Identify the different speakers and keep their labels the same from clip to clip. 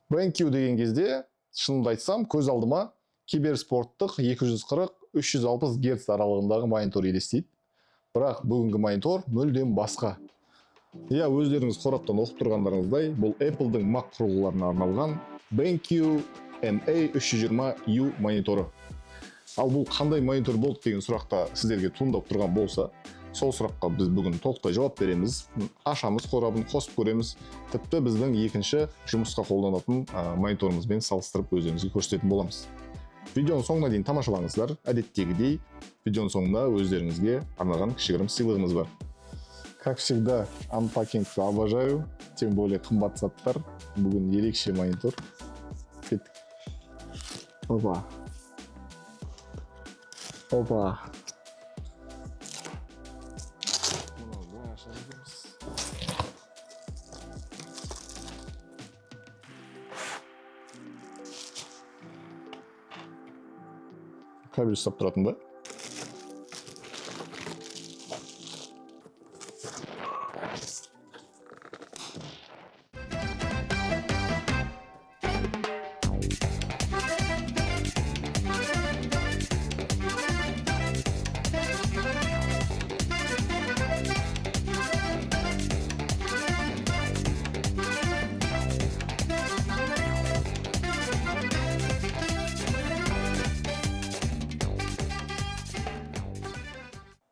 Speaker 1: BenQ деген кезде, шынымды айтсам, көз алдыма киберспорттық 240-360 Гц аралығындағы монитор елестейді. Бірақ бүгінгі монитор мүлдем басқа. Иә, өздеріңіз қораптан оқып тұрғандарыңыздай, бұл Apple-дың Mac құрылғыларына арналған BenQ MA320U мониторы. Ал бұл қандай монитор болды деген сұрақта сіздерге туындап тұрған болса, сол сұраққа біз бүгін толықтай жауап береміз. Ашамыз қорабын, қосып көреміз. Тіпті біздің екінші жұмысқа қолданатын мониторымызбен салыстырып өздеріңізге көрсететін боламыз. Видеоның соңына дейін тамашалаңыздар. Әдеттегідей, видеоның соңында өздеріңізге арналған кішігірім сыйлығымыз бар. Как всегда, анпакингті обожаю, тем более қымбат заттар. Бүгін ерекше монитор. Кеттік. Опа. Опа. Кабель ұстап тұратын ба?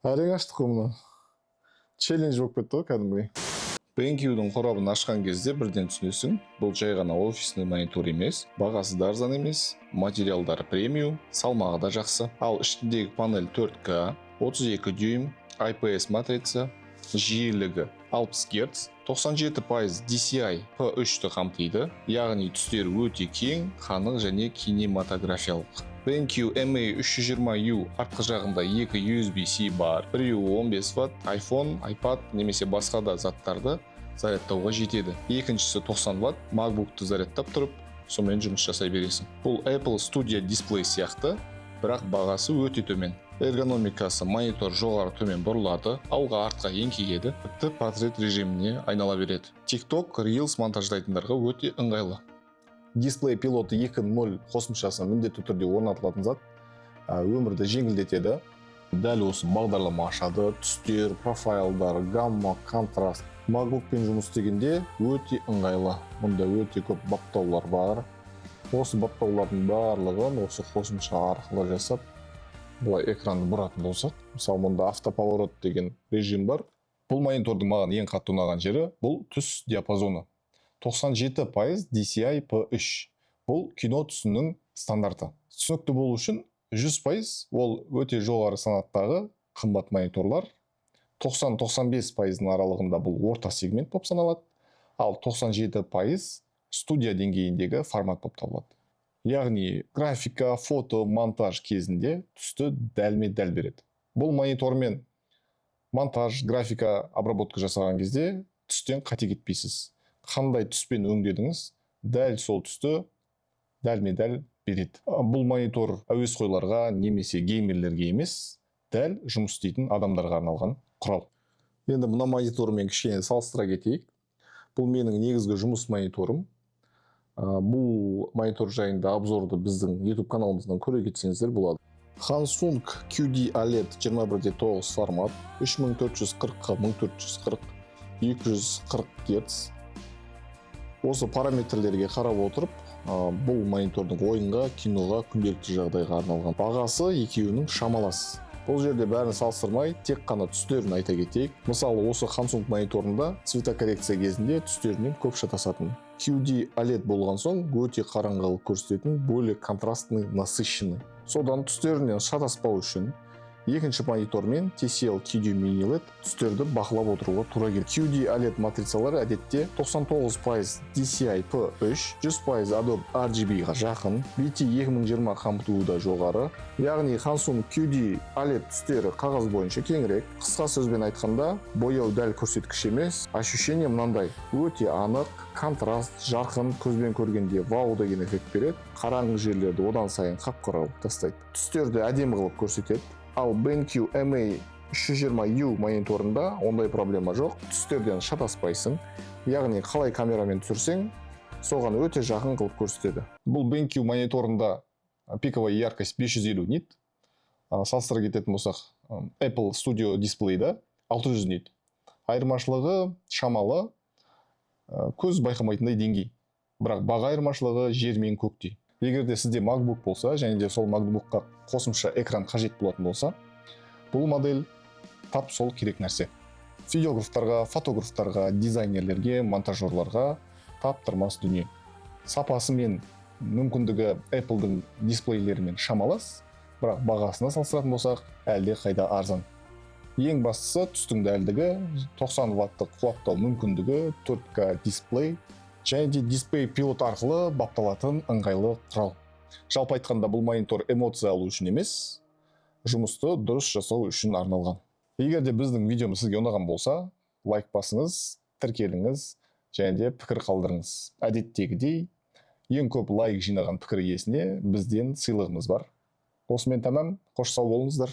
Speaker 1: Әрең аштық қой мұны. Челлендж болып кетті ғой кәдімгідей. BenQ-дің қорабын ашқан кезде бірден түсінесің, бұл жай ғана офисный монитор емес, бағасы да арзан емес, материалдары премиум, салмағы да жақсы. Ал ішіндегі панель 4К, 32 дюйм, IPS матрица, жиілігі 60 Гц, 97% DCI P3-ті қамтиды, яғни түстері өте кең, қанық және кинематографиялық. BenQ MA320U артқы жағында 2 USB-C бар, біреуі 15 Вт, iPhone, iPad немесе басқа да заттарды зарядтауға жетеді. Екіншісі 90 Вт, MacBook'ты зарядтап тұрып, сонымен жұмыс жасай бересің. Бұл Apple Studio Display сияқты, бірақ бағасы өте төмен. Эргономикасы монитор жоғары төмен бұрылады, алға артқа еңкейеді, тіпті портрет режиміне айнала береді. TikTok, Reels монтаждайтындарға өте ыңғайлы. Дисплей пилоты 2.0 қосымшасы міндетті түрде орнатылатын зат, өмірді жеңілдетеді. Дәл осы бағдарлама ашады, түстер, профайлдар, гамма, контраст. MacBook'пен жұмыс істегенде өте ыңғайлы. Мұнда өте көп баптаулар бар. Осы баптаулардың барлығын осы қосымша арқылы жасап, бұлай экранды бұратын болсақ, мысалы мұнда автоповорот деген режим бар. Бұл монитордың маған ең қатты ұнаған жері бұл түс диапазоны. 97% DCI P3. Бұл кино түсінің стандарты. Түсінікті болу үшін 100% ол өте жоғары санаттағы қымбат мониторлар. 90-95% аралығында бұл орта сегмент болып саналады. Ал 97% студия деңгейіндегі формат болып табылады. Яғни графика, фото, монтаж кезінде түсті дәлме-дәл береді. Бұл монитормен монтаж, графика, обработка жасаған кезде түстен қате кетпейсіз. Қандай түспен өңдедіңіз, дәл сол түсті дәлме-дәл береді. Бұл монитор әуесқойларға немесе геймерлерге емес, дәл жұмыс істейтін адамдарға арналған құрал. Енді мына монитормен кішкене салыстыра кетейік. Бұл менің негізгі жұмыс мониторым. Бұл монитор жайында обзорды біздің YouTube каналымыздан көре кетсеңіздер болады. Samsung QD OLED 21.9 формат, 3440-1440, 240 Гц. Осы параметрлерге қарап отырып, бұл монитордың ойынға, киноға, күнделікті жағдайға арналған. Бағасы екеуінің шамалас. Бұл жерде бәрін салыстырмай, тек қана түстерін айта кетейік. Мысалы, осы Samsung мониторында цветокоррекция кезінде түстерінен көп шатасатын. QD OLED болған соң өте қараңғылық көрсететін, более контрастный, насыщенный. Содан түстерінен шатаспау үшін екінші монитормен TCL QD Mini LED түстерді бақылап отыруға тура келді. QD OLED матрицалары әдетте 99% DCI P3, 100% Adobe RGB-ға жақын, BT 2020 қамтуы да жоғары. Яғни Samsung QD OLED түстері қағаз бойынша кеңірек. Қысқа сөзбен айтқанда, бояу дәл көрсеткіш емес, ощущение мынандай: өте анық, контраст, жарқын, көзбен көргенде вау деген эффект береді. Қараңғы жерлерді одан сайын қап-қара қылып тастайды. Түстерді әдемі қылып көрсетеді. Ал BenQ MA320U мониторында ондай проблема жоқ. Түстерден шатаспайсың. Яғни қалай камерамен түсірсең, соған өте жақын қылып көрсетеді. Бұл BenQ мониторында пиковая яркость 550 нит. Салыстыра кететін болсақ, Apple Studio дисплейда 600 нит. Айырмашылығы шамалы, көз байқамайтындай деңгей. Бірақ баға айырмашылығы жер мен көктей. Егер де сізде MacBook болса, және де сол MacBookқа қосымша экран қажет болатын болса, бұл модель тап сол керек нәрсе. Видеографтарға, фотографтарға, дизайнерлерге, монтажерларға таптырмас дүние. Сапасы мен мүмкіндігі Apple-дың дисплейлерімен шамалас, бірақ бағасына салыстыратын болсақ, әлде қайда арзан. Ең бастысы түстің дәлдігі, 90 ваттық қуаттау мүмкіндігі, 4K дисплей, және де дисплей пилот арқылы бапталатын ыңғайлы құрал. Жалпы айтқанда бұл монитор эмоция алу үшін емес, жұмысты дұрыс жасау үшін арналған. Егер де біздің видеомыз сізге ұнаған болса, лайк басыңыз, тіркеліңіз, және де пікір қалдырыңыз. Әдеттегідей, ең көп лайк жинаған пікір иесіне бізден сыйлығымыз бар. Осымен тамам, қош сау болыңыздар.